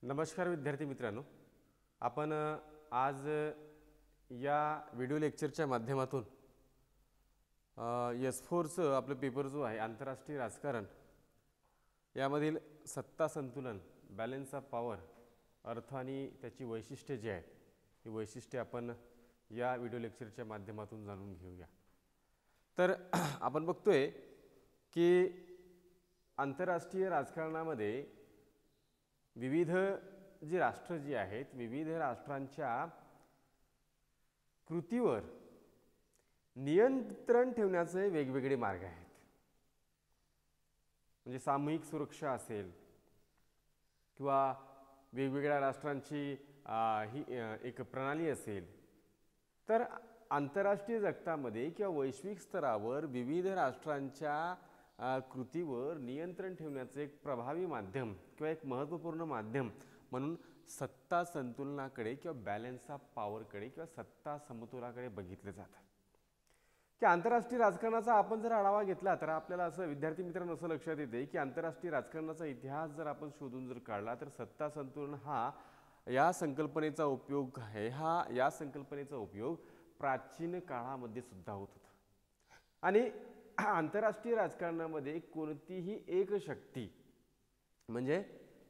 नमस्कार विद्यार्थी मित्रांनो, आपण आज या व्हिडिओ लेक्चरच्या माध्यमातून S4चं आपलं पेपर जो आहे आंतरराष्ट्रीय राजकारण यामधील सत्ता संतुलन, बॅलन्स ऑफ पॉवर, अर्थ आणि त्याची वैशिष्ट्ये जी आहेत ही वैशिष्ट्ये आपण या व्हिडिओ लेक्चरच्या माध्यमातून जाणून घेऊया। तर आपण बघतोय की आंतरराष्ट्रीय राजकारणामध्ये विविध जी राष्ट्र जी आहेत विविध राष्ट्रांच्या कृतीवर नियंत्रण ठेवण्याचे वेगवेगळे मार्ग आहेत। म्हणजे सामूहिक सुरक्षा असेल किंवा वेगवेगळ्या राष्ट्रांची ही एक प्रणाली असेल, तर आंतरराष्ट्रीय जगतामध्ये किंवा वैश्विक स्तरावर विविध राष्ट्रांच्या कृतीवर नियंत्रण ठेवण्याचे एक प्रभावी माध्यम किंवा एक महत्त्वपूर्ण माध्यम म्हणून सत्ता संतुलनाकडे किंवा बॅलन्स ऑफ पॉवरकडे किंवा सत्ता समतोलाकडे बघितले जातात। की आंतरराष्ट्रीय राजकारणाचा आपण जर आढावा घेतला तर आपल्याला असं विद्यार्थी मित्रांनो असं लक्षात येते की आंतरराष्ट्रीय राजकारणाचा इतिहास जर आपण शोधून जर काढला तर सत्ता संतुलन हा या संकल्पनेचा उपयोग आहे या संकल्पनेचा उपयोग प्राचीन काळामध्ये सुद्धा होत होता। आणि आंतरराष्ट्रीय राजकारणामध्ये कोणतीही एक शक्ती म्हणजे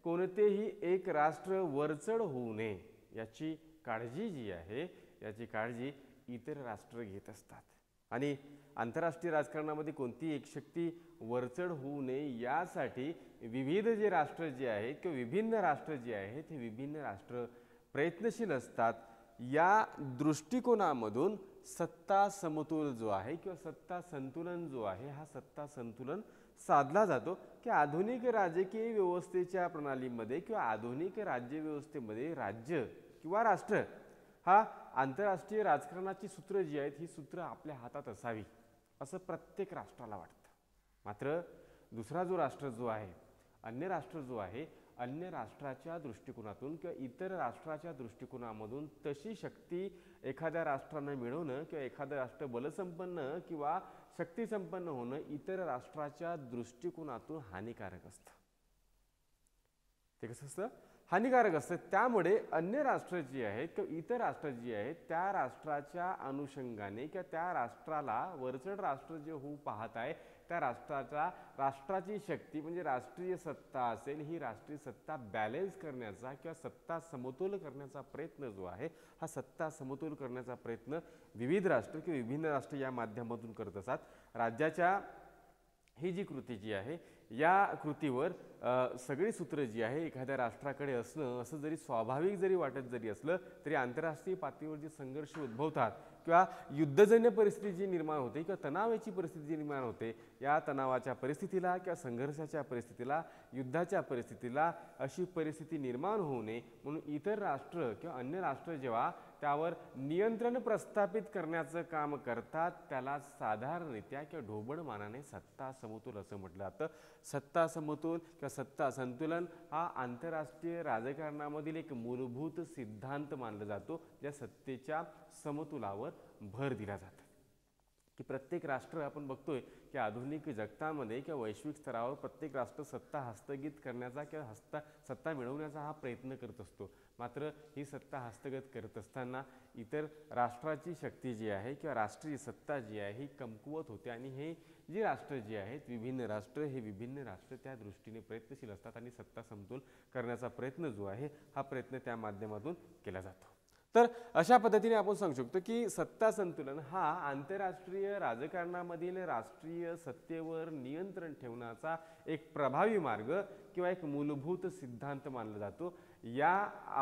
कोणतेही एक राष्ट्र वरचढ होऊ नये याची काळजी जी आहे याची काळजी इतर राष्ट्र घेत असतात। आणि आंतरराष्ट्रीय राजकारणामध्ये कोणती एक शक्ती वरचढ होऊ नये यासाठी विविध जे राष्ट्र जे आहेत किंवा विभिन्न राष्ट्र जे आहेत हे विभिन्न राष्ट्र प्रयत्नशील असतात। या दृष्टिकोनामधून सत्ता समतोल जो आहे किंवा सत्ता संतुलन जो आहे हा सत्ता संतुलन साधला जातो की आधुनिक राजकीय व्यवस्थेच्या प्रणालीमध्ये किंवा आधुनिक राज्य व्यवस्थेमध्ये राज्य किंवा राष्ट्र हा आंतरराष्ट्रीय राजकारणाची सूत्र जी आहेत ही सूत्र आपल्या हातात असावी असं प्रत्येक राष्ट्राला वाटतं। मात्र दुसरा जो राष्ट्र जो आहे अन्य राष्ट्र जो आहे अन्य राष्ट्राच्या दृष्टिकोनातून किंवा इतर राष्ट्राच्या दृष्टिकोनामधून तशी शक्ती एखाद्या राष्ट्राने मिळवणं किंवा एखादं राष्ट्र बलसंपन्न किंवा शक्तिसंपन्न होणं इतर राष्ट्राच्या दृष्टिकोनातून हानिकारक असतं। ते कसं असतं? हानिकारक असतं। त्यामुळे अन्य राष्ट्र जी आहेत किंवा इतर राष्ट्र जी आहेत त्या राष्ट्राच्या अनुषंगाने किंवा त्या राष्ट्राला वरचढ राष्ट्र जे होऊ पाहत आहे त्या राष्ट्राची शक्ती म्हणजे राष्ट्रीय सत्ता असेल ही राष्ट्रीय सत्ता बॅलन्स करण्याचा किंवा सत्ता समतोल करण्याचा प्रयत्न जो आहे हा सत्ता समतोल करण्याचा प्रयत्न विविध राष्ट्र किंवा विभिन्न राष्ट्र या माध्यमातून करत असतात। राज्याच्या ही जी कृती जी आहे या कृतीवर सगळी सूत्र जी आहे एखाद्या राष्ट्राकडे असणं असं जरी स्वाभाविक जरी वाटत जरी असलं तरी आंतरराष्ट्रीय पातळीवर जे संघर्ष उद्भवतात किंवा युद्धजन्य परिस्थिती जी निर्माण होते किंवा तणावाची परिस्थिती जी निर्माण होते या तणावाच्या परिस्थितीला किंवा संघर्षाच्या परिस्थितीला युद्धाच्या परिस्थितीला अशी परिस्थिती निर्माण होऊ नये म्हणून इतर राष्ट्र किंवा अन्य राष्ट्र जेव्हा त्यावर नियंत्रण प्रस्थापित करण्याचं काम करतात त्याला साधारणरित्या किंवा ढोबळ मानाने सत्ता समतोल असं म्हटलं जातं। सत्ता समतोल किंवा सत्ता संतुलन हा आंतरराष्ट्रीय राजकारणामधील एक मूलभूत सिद्धांत मानला जातो ज्या सत्तेच्या समतोलावर भर दिला जातो। की प्रत्येक राष्ट्र आपण बघतोय की आधुनिक जगतामध्ये किंवा वैश्विक स्तरावर प्रत्येक राष्ट्र सत्ता हस्तगत करण्याचा किंवा सत्ता मिळवण्याचा हा प्रयत्न करत असतो। मात्र ही सत्ता हस्तगत करत असताना इतर राष्ट्राची शक्ती जी आहे किंवा राष्ट्रीय सत्ता जी आहे ही कमकुवत होते आणि हे जी राष्ट्र जी आहेत विभिन्न राष्ट्र त्या दृष्टीने प्रयत्नशील असतात आणि सत्ता समतोल करण्याचा प्रयत्न जो आहे हा प्रयत्न त्या माध्यमातून केला जातो। तर अशा पद्धतीने आपण सांगू शकतो की सत्ता संतुलन हा आंतरराष्ट्रीय राजकारणामधील राष्ट्रीय सत्तेवर नियंत्रण ठेवण्याचा एक प्रभावी मार्ग किंवा एक मूलभूत सिद्धांत मानला जातो। या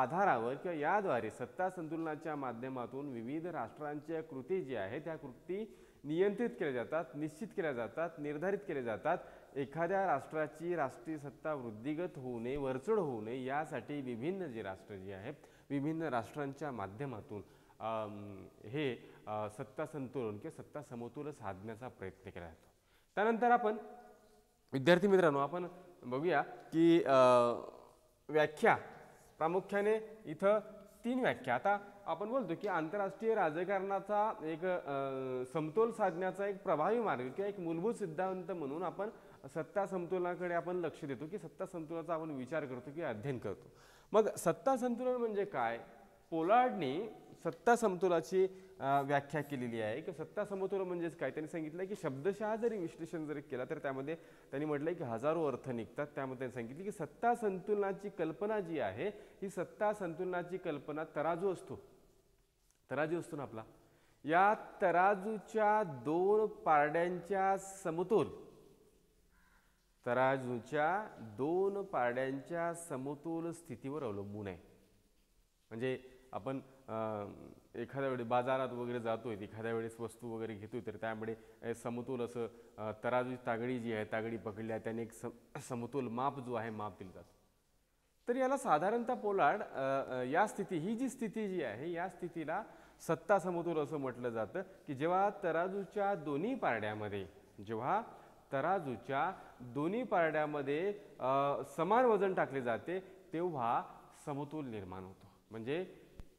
आधारावर किंवा याद्वारे सत्ता संतुलनाच्या माध्यमातून विविध राष्ट्रांच्या कृती जी आहेत त्या कृती नियंत्रित केल्या जातात, निश्चित केल्या जातात, निर्धारित केल्या जातात। एखाद्या राष्ट्राची राष्ट्रीय सत्ता वृद्धिगत होऊ नये वरचढ होऊ नये यासाठी विभिन्न जे राष्ट्र जे आहेत विभिन्न राष्ट्रांच्या माध्यमातून हे सत्ता संतुलन किंवा सत्ता समतोल साधण्याचा प्रयत्न केला जातो। त्यानंतर आपण विद्यार्थी मित्रांनो आपण बघूया की व्याख्या प्रामुख्याने इथं 3 व्याख्या। आता आपण बोलतो की आंतरराष्ट्रीय राजकारणाचा एक समतोल साधण्याचा एक प्रभावी मार्ग किंवा एक मूलभूत सिद्धांत म्हणून आपण सत्ता समतोलाकडे आपण लक्ष देतो की सत्ता समतोलाचा आपण विचार करतो की अध्ययन करतो। मग सत्ता संतुलन म्हणजे काय? पोलार्डने सत्ता समतोलाची व्याख्या केलेली आहे की सत्ता समतोल म्हणजेच काय. त्यांनी सांगितलं की शब्दशः जरी विश्लेषण जरी केला तर त्यामध्ये त्यांनी म्हटलंय की हजारो अर्थ निघतात. त्यामध्ये त्यांनी सांगितले की सत्ता संतुलनाची कल्पना जी आहे ही सत्ता संतुलनाची कल्पना तराजू असतो. तराजू असतो ना आपला, या तराजूच्या दोन पारड्यांच्या समतोल, तराजूच्या दोन पारड्यांच्या समतोल स्थितीवर अवलंबून आहे. म्हणजे आपण एखाद्या वेळी बाजारात वगैरे जातोय, एखाद्या वेळेस वस्तू वगैरे घेतोय तर त्यामुळे समतोल असं तराजू तागडी जी आहे, तागडी पकडली आहे त्याने एक समतोल माप जो आहे माप दिलं जातं. तर याला साधारणतः पोलार्ड या स्थिती, ही जी स्थिती जी आहे या स्थितीला सत्ता समतोल असं म्हटलं जातं की जेव्हा तराजूच्या दोन्ही पारड्यामध्ये, जेव्हा तराजूच्या दोन्ही पारड्यामध्ये समान वजन टाकले जाते तेव्हा समतोल निर्माण होतो. म्हणजे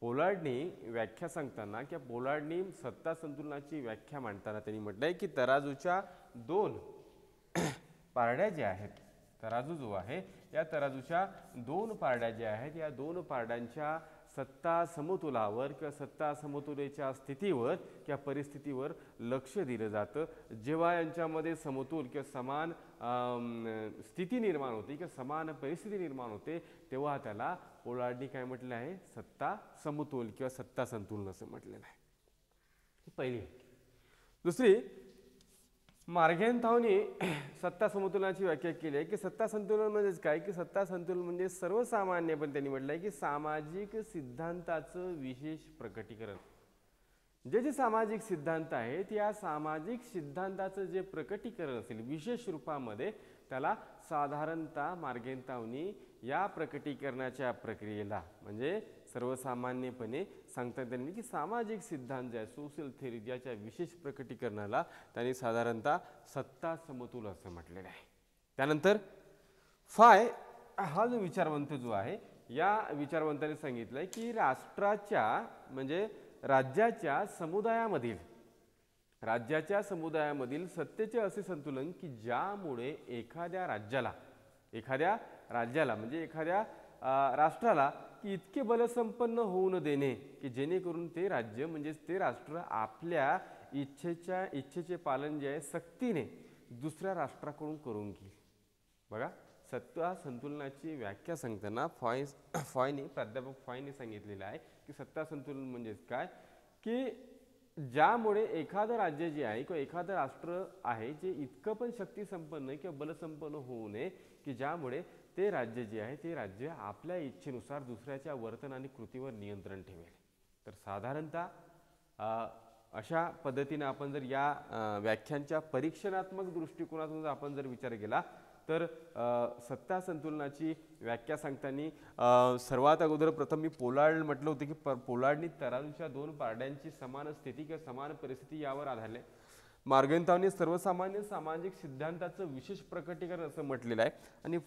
पोलार्डने व्याख्या सांगताना किंवा पोलार्डने सत्ता संतुलनाची व्याख्या मांडताना त्यांनी म्हटलंय की तराजूच्या दोन पारड्या ज्या आहेत, तराजू जो आहे या तराजूच्या दोन पारड्या ज्या आहेत या दोन पारड्यांच्या सत्ता समतोलावर किंवा सत्ता समतोलाच्या स्थितीवर किंवा परिस्थितीवर लक्ष दिलं जातं. जेव्हा यांच्यामध्ये समतोल किंवा समान स्थिती निर्माण होते किंवा समान परिस्थिती निर्माण होते तेव्हा त्याला पोलार्डने काय म्हटलं आहे? सत्ता समतोल किंवा सत्ता संतुलन असं म्हटलेलं आहे. पहिली. दुसरी, मार्गेनथॉने सत्ता समतोलनाची व्याख्या केली आहे की सत्ता संतुलन म्हणजेच काय की सत्ता संतुलन म्हणजे सर्वसामान्य, पण त्यांनी म्हटलंय की सामाजिक सिद्धांताचं विशेष प्रकटीकरण. जे सामाजिक सिद्धांत आहेत या सामाजिक सिद्धांताचं जे प्रकटीकरण असेल विशेष रूपामध्ये त्याला साधारणतः मार्गेनथॉने या प्रकटीकरणाच्या प्रक्रियेला म्हणजे सर्वसामान्यपणे सांगतात त्यांनी की सामाजिक सिद्धांत जे आहे, सोशल थेअरी, ज्याच्या विशेष प्रकटीकरणाला त्यांनी साधारणतः सत्ता समतोल असं म्हटलेलं आहे. त्यानंतर फाय हा जो विचारवंत जो आहे या विचारवंताने सांगितलंय की राष्ट्राच्या म्हणजे राज्याच्या समुदायामधील सत्तेचे असे संतुलन की ज्यामुळे एखाद्या राज्याला म्हणजे एखाद्या राष्ट्राला की इतके बलसंपन्न होऊ न देणे की जेणेकरून ते राज्य म्हणजे ते राष्ट्र आपल्या इच्छेचे पालन जे आहे सक्तीने दुसऱ्या राष्ट्राकडून करून घेईल. बघा, सत्ता संतुलनाची व्याख्या सांगताना प्राध्यापक फॉयने सांगितलेलं आहे की सत्ता संतुलन म्हणजे काय की ज्यामुळे एखादं राज्य जे आहे किंवा एखादं राष्ट्र आहे जे इतकं पण शक्ती संपन्न किंवा बलसंपन्न होऊ नये की ज्यामुळे ते राज्य जे आहे ते राज्य आपल्या इच्छेनुसार दुसऱ्याच्या वर्तन आणि कृतीवर नियंत्रण ठेवेल. तर साधारणतः अशा पद्धतीने आपण जर या व्याख्यांच्या परीक्षणात्मक दृष्टिकोनातून आपण जर विचार केला तर सत्ता संतुलनाची व्याख्या सांगताना सर्वात अगोदर प्रथम मी पोलार्ड म्हटलं होतं की पोलार्डनी तराजूच्या दोन पारड्यांची समान स्थिती किंवा समान परिस्थिती यावर आधारले. मार्गेनथॉने सर्वसामान्य सामाजिक सिद्धांताचं विशेष प्रकटीकरण असं म्हटलेलं आहे. आणि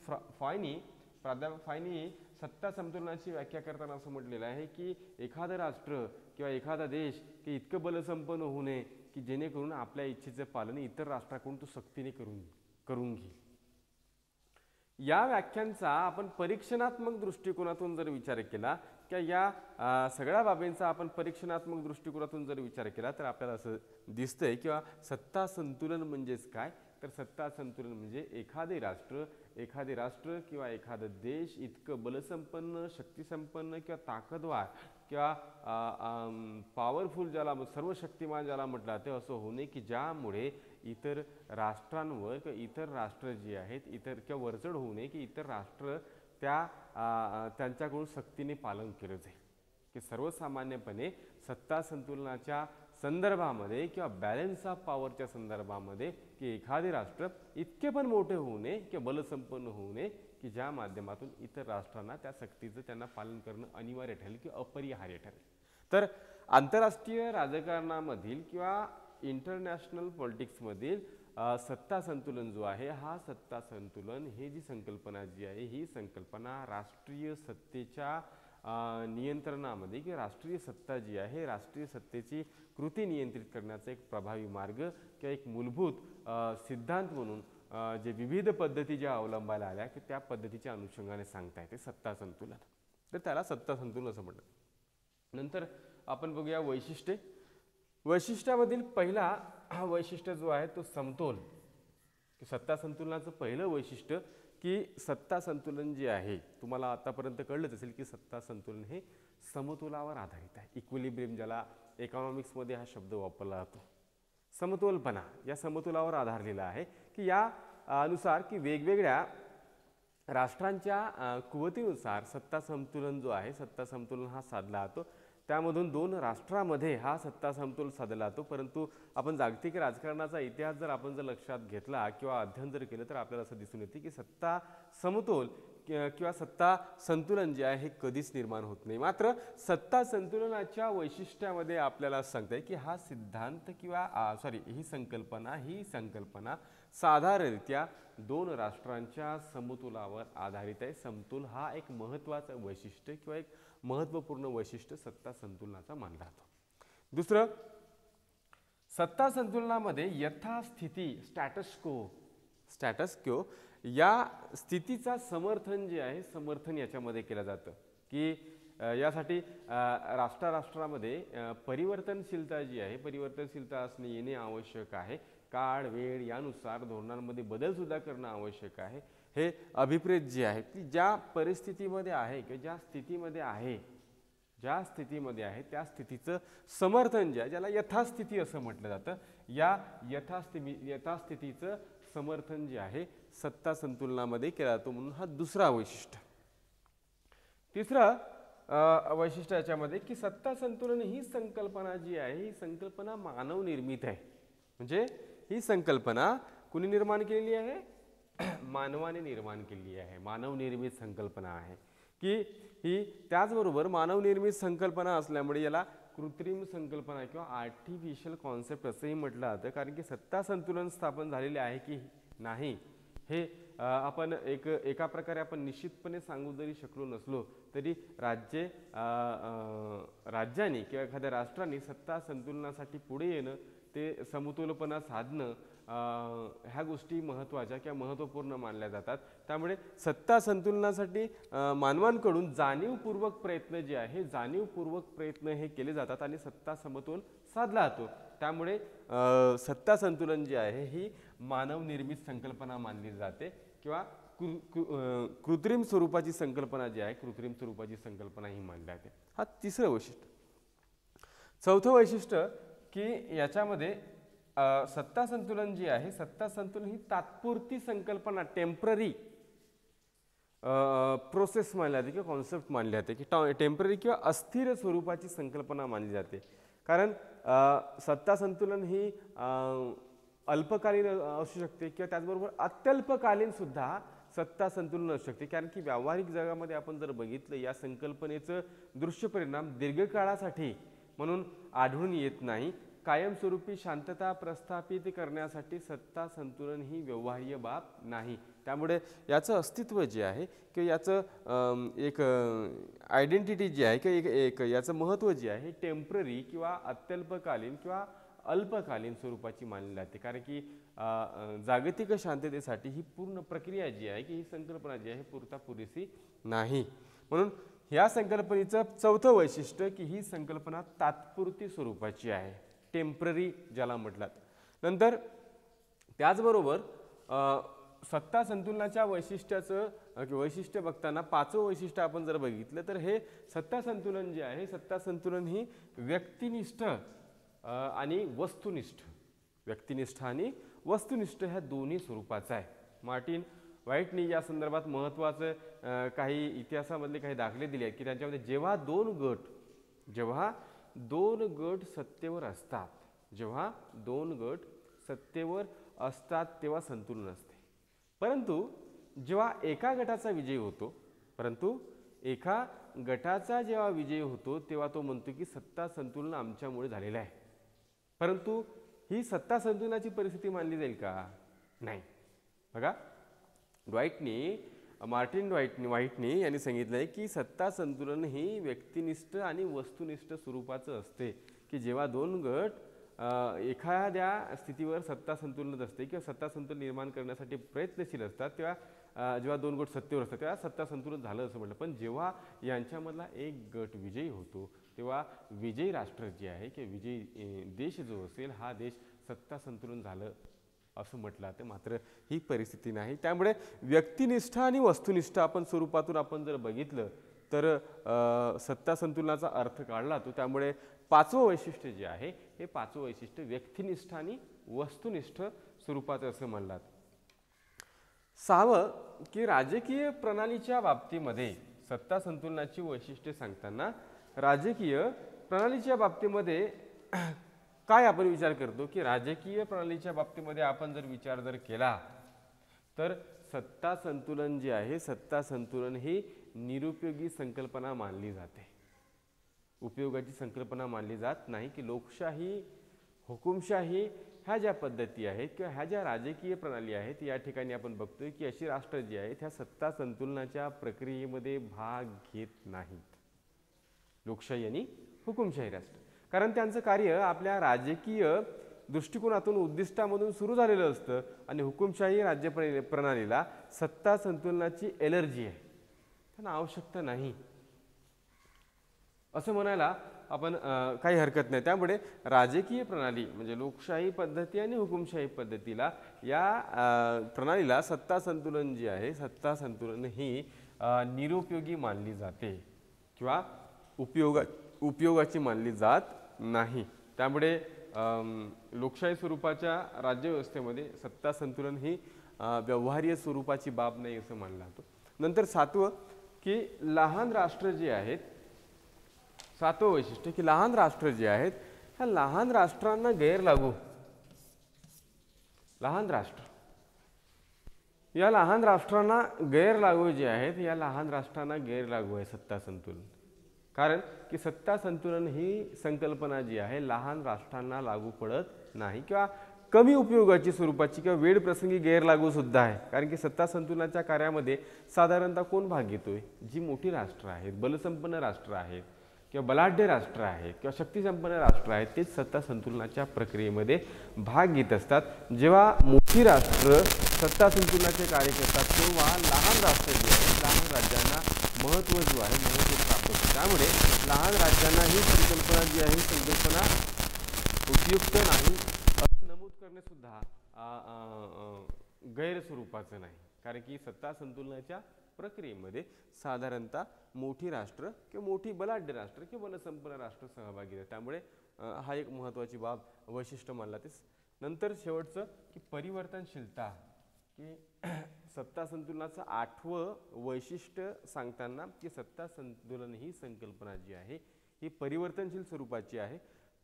प्राध्यापक फायनी सत्ता संतुलनाची व्याख्या करताना असं म्हटलेलं आहे की एखादं राष्ट्र किंवा एखादा देश की इतकं बलसंपन्न होऊ नये की जेणेकरून आपल्या इच्छेचं पालन इतर राष्ट्राकडून तो सक्तीने करून घेईल. या व्याख्यांचा आपण परीक्षणात्मक दृष्टिकोनातून जर विचार केला किंवा या सगळ्या बाबींचा आपण परीक्षणात्मक दृष्टिकोनातून जर विचार केला तर आपल्याला असं दिसतंय किंवा सत्ता संतुलन म्हणजेच काय तर सत्ता संतुलन म्हणजे एखादे राष्ट्र किंवा एखादा देश इतकं बलसंपन्न, शक्तिसंपन्न किंवा ताकदवार किंवा पॉवरफुल ज्याला सर्वशक्तिमान ज्याला म्हटलं ते असं होणे की ज्यामुळे इतर राष्ट्रांवर किंवा इतर राष्ट्र जी आहेत इतर किंवा वरचढ होऊ नये की इतर राष्ट्र त्यांच्याकडून सक्तीने पालन केलं जाईल. की सर्वसामान्यपणे सत्ता संतुलनाच्या संदर्भामध्ये किंवा बॅलन्स ऑफ पॉवरच्या संदर्भामध्ये की एखादे राष्ट्र इतके पण मोठे होऊ नये किंवा बलसंपन्न होऊ नये की ज्या माध्यमातून इतर राष्ट्रांना त्या सक्तीचं त्यांना पालन करणं अनिवार्य ठरेल किंवा अपरिहार्य ठरेल. तर आंतरराष्ट्रीय राजकारणामधील किंवा इंटरनॅशनल पॉलिटिक्समधील सत्ता संतुलन जो आहे हा सत्ता संतुलन ही जी संकल्पना जी आहे ही संकल्पना राष्ट्रीय सत्तेच्या नियंत्रणामध्ये किंवा राष्ट्रीय सत्ता जी आहे राष्ट्रीय सत्तेची कृती नियंत्रित करण्याचा एक प्रभावी मार्ग किंवा एक मूलभूत सिद्धांत म्हणून जे विविध पद्धती ज्या अवलंबायला आल्या की त्या पद्धतीच्या अनुषंगाने सांगता येते सत्ता संतुलन. तर त्याला सत्ता संतुलन असं म्हणतात. नंतर आपण बघूया वैशिष्ट्ये. वैशिष्ट्यामधील पहिला वैशिष्ट्य जो आहे तो समतोल. सत्ता संतुलनाचं पहिलं वैशिष्ट्य की सत्ता संतुलन जे आहे, तुम्हाला आतापर्यंत कळलंच असेल की सत्ता संतुलन हे समतोलावर आधारित आहे. इक्विलिब्रियम, ज्याला इकॉनॉमिक्समध्ये हा शब्द वापरला जातो. समतोलपणा या समतोलावर आधारलेला आहे की या अनुसार की वेगवेगळ्या राष्ट्रांच्या कुवतीनुसार सत्ता संतुलन जो आहे, सत्ता संतुलन हा साधला जातो. त्यामधून 2 राष्ट्रांमध्ये हा सत्ता समतोल साधला जातो. परंतु आपण जागतिक राजकारणाचा इतिहास जर आपण लक्षात घेतला किंवा अध्ययन जर केलं तर आपल्याला असं दिसून येते की सत्ता समतोल किंवा सत्ता संतुलन जे आहे हे कधीच निर्माण होत नाही. मात्र सत्ता संतुलनाच्या वैशिष्ट्यामध्ये आपल्याला सांगताय की हा सिद्धांत किंवा ही संकल्पना साधारणरित्या 2 राष्ट्रांच्या समतोलावर आधारित आहे. समतोल हा एक महत्त्वाचं वैशिष्ट्य किंवा एक महत्त्वपूर्ण वैशिष्ट्य सत्ता संतुलनाचा मानला जातो. दुसरं, सत्ता संतुलनामध्ये यथास्थिती स्टॅटस क्वो या स्थितीचा समर्थन जे आहे, समर्थन याच्यामध्ये केलं जातं की यासाठी राष्ट्रामध्ये परिवर्तनशीलता जी आहे, परिवर्तनशीलता असणे येणे आवश्यक आहे. काळ वेळ यानुसार धोरणांमध्ये बदल सुद्धा करणं आवश्यक आहे. हे अभिप्रेत जे आहे की ज्या परिस्थितीमध्ये आहे किंवा ज्या स्थितीमध्ये आहे त्या स्थितीचं समर्थन जे आहे, ज्याला यथास्थिती असं म्हटलं जातं, या यथास्थितीचं समर्थन जे आहे सत्ता संतुलनामध्ये केला जातो. म्हणून हा दुसरा वैशिष्ट्य. तिसरं वैशिष्ट्य याच्यामध्ये की सत्ता संतुलन ही संकल्पना जी आहे, ही संकल्पना मानव निर्मित आहे. म्हणजे ही संकल्पना कुणी निर्माण केलेली आहे? मानवाने निर्माण केलेली आहे. मानव निर्मित संकल्पना आहे की ही. त्याचबरोबर मानव निर्मित संकल्पना असल्यामुळे याला कृत्रिम संकल्पना किंवा आर्टिफिशियल कॉन्सेप्ट असंही म्हटलं जातं. कारण की सत्ता संतुलन स्थापन झालेले आहे की नाही हे आपण एका प्रकारे आपण निश्चितपणे सांगू जरी शकलो नसलो तरी राज्याने किंवा एखाद्या राष्ट्राने सत्ता संतुलनासाठी पुढे येणं, ते समतोलपणा साधणं, ह्या गोष्टी महत्त्वाच्या किंवा महत्त्वपूर्ण मानल्या जातात. त्यामुळे सत्ता संतुलनासाठी मानवांकडून जाणीवपूर्वक प्रयत्न जे आहे, जाणीवपूर्वक प्रयत्न हे केले जातात आणि सत्ता समतोल साधला जातो. त्यामुळे सत्ता संतुलन जे आहे ही मानव निर्मित संकल्पना मानली जाते किंवा कृत्रिम स्वरूपाची संकल्पना जी आहे, कृत्रिम स्वरूपाची संकल्पना ही मानली जाते. हा तिसरं वैशिष्ट्य. चौथं वैशिष्ट्य की याच्यामध्ये सत्ता संतुलन जी आहे, सत्ता संतुलन ही तात्पुरती संकल्पना, टेम्पररी प्रोसेस मानली जाते किंवा कॉन्सेप्ट मानली जाते की टेम्पररी किंवा अस्थिर स्वरूपाची संकल्पना मानली जाते. कारण सत्ता संतुलन ही अल्पकालीन असू शकते किंवा त्याचबरोबर अत्यल्पकालीन सुद्धा सत्ता संतुलन असू शकते. कारण की व्यावहारिक जगामध्ये आपण जर बघितलं या संकल्पनेचं दृश्य परिणाम दीर्घकाळासाठी म्हणून आढळून येत नाही. कायमस्वरूपी शांतता प्रस्थापित करण्यासाठी सत्ता संतुलन ही व्यवहार्य बाब नाही. त्यामुळे याचं अस्तित्व जे आहे किंवा याचं एक आयडेंटिटी जी आहे किंवा एक याचं महत्त्व जे आहे टेम्पररी किंवा अत्यल्पकालीन किंवा अल्पकालीन स्वरूपाची मानली जाते. कारण की जागतिक शांततेसाठी ही पूर्ण प्रक्रिया जी आहे की ही संकल्पना जी आहे पुरेशी नाही. म्हणून ह्या संकल्पनेचं चौथं वैशिष्ट्य की ही संकल्पना तात्पुरती स्वरूपाची आहे, टेम्पररी ज्याला म्हटलात. नंतर त्याचबरोबर सत्ता संतुलनाच्या वैशिष्ट्य बघताना पाचवं वैशिष्ट्य आपण जर बघितलं तर हे सत्ता संतुलन जे आहे, सत्ता संतुलन ही व्यक्तिनिष्ठ आणि वस्तुनिष्ठ ह्या दोन्ही स्वरूपाचं आहे. मार्टिन व्हाईटनी या संदर्भात महत्त्वाचं काही इतिहासामधले काही दाखले दिले आहेत की त्यांच्यामध्ये जेव्हा दोन गट सत्तेवर असतात तेव्हा संतुलन असते. परंतु जेव्हा एका गटाचा विजय होतो तेव्हा तो म्हणतो की सत्ता संतुलन आमच्यामुळे झालेलं आहे. परंतु ही सत्ता संतुलनाची परिस्थिती मानली जाईल का? नाही. बघा, मार्टिन व्हाईटनी यांनी सांगितलंय की सत्ता संतुलन ही व्यक्तिनिष्ठ आणि वस्तुनिष्ठ स्वरूपाचं असते की जेव्हा 2 गट एखाद्या स्थितीवर सत्ता संतुलनात असते किंवा सत्ता संतुलन निर्माण करण्यासाठी प्रयत्नशील असतात तेव्हा जेव्हा दोन गट सत्तेवर असतात तेव्हा सत्ता संतुलन झालं असं म्हटलं, पण जेव्हा यांच्यामधला एक गट विजयी होतो तेव्हा विजयी राष्ट्र जे आहे किंवा विजयी देश जो असेल हा देश सत्ता संतुलन झालं असं म्हटलं तर मात्र ही परिस्थिती नाही. त्यामुळे व्यक्तिनिष्ठ आणि वस्तुनिष्ठ आपण स्वरूपातून आपण जर बघितलं तर सत्ता संतुलनाचा अर्थ काढला तो. त्यामुळे पाचवं वैशिष्ट्य जे आहे हे पाचवं वैशिष्ट्य व्यक्तिनिष्ठ आणि वस्तुनिष्ठ स्वरूपाचं असं म्हणलात. सहावं की राजकीय प्रणालीच्या बाबतीमध्ये सत्ता संतुलनाची वैशिष्ट्ये सांगताना राजकीय प्रणालीच्या बाबतीमध्ये काय आपण विचार करतो की राजकीय प्रणालीच्या बाबतीमध्ये आपण जर विचार केला तर सत्ता संतुलन जे आहे सत्ता संतुलन ही निरुपयोगी संकल्पना मानली जाते, उपयोगाची संकल्पना मानली जात नाही. की लोकशाही हुकुमशाही ह्या ज्या पद्धती आहेत किंवा ह्या ज्या राजकीय प्रणाली आहेत या ठिकाणी आपण बघतोय की अशी राष्ट्र जी आहेत ह्या सत्ता संतुलनाच्या प्रक्रियेमध्ये भाग घेत नाहीत, लोकशाही आणि हुकुमशाही राष्ट्र. कारण त्यांचं कार्य आपल्या राजकीय दृष्टिकोनातून उद्दिष्टामधून सुरू झालेलं असतं आणि हुकुमशाही राज्य प्रणालीला सत्ता संतुलनाची एलर्जी आहे, त्यांना आवश्यकता नाही असं म्हणायला आपण काही हरकत नाही. त्यामुळे राजकीय प्रणाली म्हणजे लोकशाही पद्धती आणि हुकुमशाही पद्धतीला या प्रणालीला सत्ता संतुलन जी आहे सत्ता संतुलन ही निरुपयोगी मानली जाते किंवा उपयोगाची मानली जात नाही. त्यामुळे लोकशाही स्वरूपाच्या राज्यव्यवस्थेमध्ये सत्ता संतुलन ही व्यवहार्य स्वरूपाची बाब नाही असं मानलं जातं. नंतर सातवं की लहान राष्ट्र जे आहेत, सातवं वैशिष्ट्य की लहान राष्ट्र जे आहेत ह्या लहान राष्ट्रांना गैर लागू, लहान राष्ट्र या लहान राष्ट्रांना गैर लागू जे आहेत या लहान राष्ट्रांना गैर लागू आहे सत्ता संतुलन. कारण की सत्ता संतुलन ही संकल्पना जी आहे लहान राष्ट्रांना लागू पडत नाही किंवा कमी उपयोगाची स्वरूपाची किंवा वेळ प्रसंगी गैरलागू सुद्धा आहे. कारण की सत्ता संतुलनाच्या कार्यामध्ये साधारणतः कोण भाग घेतोय, जी मोठी राष्ट्र आहेत, बलसंपन्न राष्ट्र आहेत किंवा बलाढ्य राष्ट्र आहेत किंवा शक्तिसंपन्न राष्ट्र आहेत तेच सत्ता संतुलनाच्या प्रक्रियेमध्ये भाग घेत असतात. जेव्हा मोठी राष्ट्र सत्ता संतुलनाचे कार्य करतात तेव्हा लहान राष्ट्र जे आहेत लहान राज्यांना महत्त्व जो आहे महत्त्व प्राप्त होतं. त्यामुळे लहान राज्यांना ही संकल्पना जी आहे संकल्पना उपयुक्त नाही असं नमूद करणे सुद्धा गैरस्वरूपाचं नाही. कारण की सत्ता संतुलनाच्या प्रक्रियेमध्ये साधारणतः मोठी राष्ट्र किंवा मोठी बलाढ्य राष्ट्र किंवा बलसंपन्न राष्ट्र सहभागी आहे. त्यामुळे हा एक महत्त्वाची बाब वैशिष्ट्य मानला ते. नंतर शेवटचं की परिवर्तनशीलता, की सत्ता संतुलनाचं आठवं वैशिष्ट्य सांगताना की सत्ता संतुलन ही संकल्पना जी आहे ही परिवर्तनशील स्वरूपाची आहे.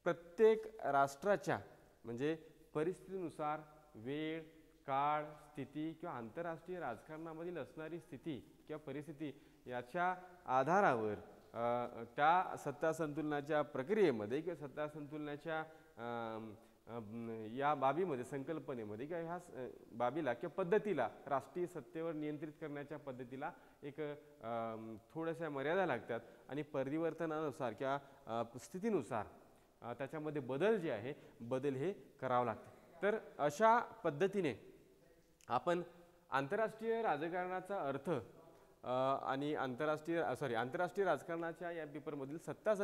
प्रत्येक राष्ट्राच्या म्हणजे परिस्थितीनुसार वेळ काळ स्थिती किंवा आंतरराष्ट्रीय राजकारणामधील असणारी स्थिती किंवा परिस्थिती याच्या आधारावर त्या सत्ता संतुलनाच्या प्रक्रियेमध्ये किंवा सत्ता संतुलनाच्या या बाबीमध्ये संकल्पनेमध्ये किंवा ह्या बाबीला किंवा पद्धतीला राष्ट्रीय सत्तेवर नियंत्रित करण्याच्या पद्धतीला एक थोड्याशा मर्यादा लागतात आणि परिवर्तनानुसार किंवा स्थितीनुसार त्याच्यामध्ये बदल जे आहे बदल हे करावं लागते. तर अशा पद्धतीने आपण आंतरराष्ट्रीय राजकारणाचा अर्थ आणि आंतरराष्ट्रीय राजकारणाच्या या पेपरमधील सत्ता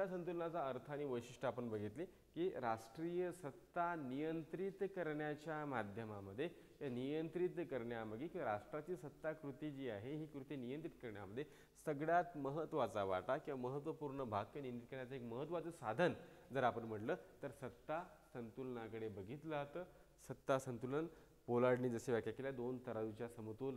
संतुलनाचा अर्थ आणि वैशिष्ट्य आपण बघितले की राष्ट्रीय सत्ता नियंत्रित करण्याच्या माध्यमामध्ये नियंत्रित करण्यामागे किंवा राष्ट्राची सत्ता कृती जी आहे ही कृती नियंत्रित करण्यामध्ये सगळ्यात महत्त्वाचा वाटा किंवा महत्त्वपूर्ण भाग किंवा नियंत्रित करण्याचं एक महत्त्वाचं साधन जर आपण म्हटलं तर सत्ता संतुलनाकडे बघितलं तर सत्ता संतुलन पोलार्डने जसे व्याख्या केल्या दोन तराजूच्या समतोल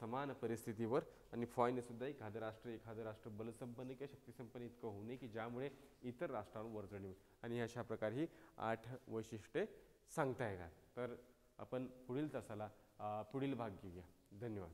समान परिस्थितीवर आणि फॉयने सुद्धा एखादं राष्ट्र बलसंपन्न किंवा शक्तिसंपन्न इतकं होऊ नये की ज्यामुळे इतर राष्ट्रांवर वर्चणी होईल आणि अशा प्रकारे ही 8 वैशिष्ट्ये सांगता येतात. तर आपण पुढील तासाला पुढील भाग घेऊया. धन्यवाद.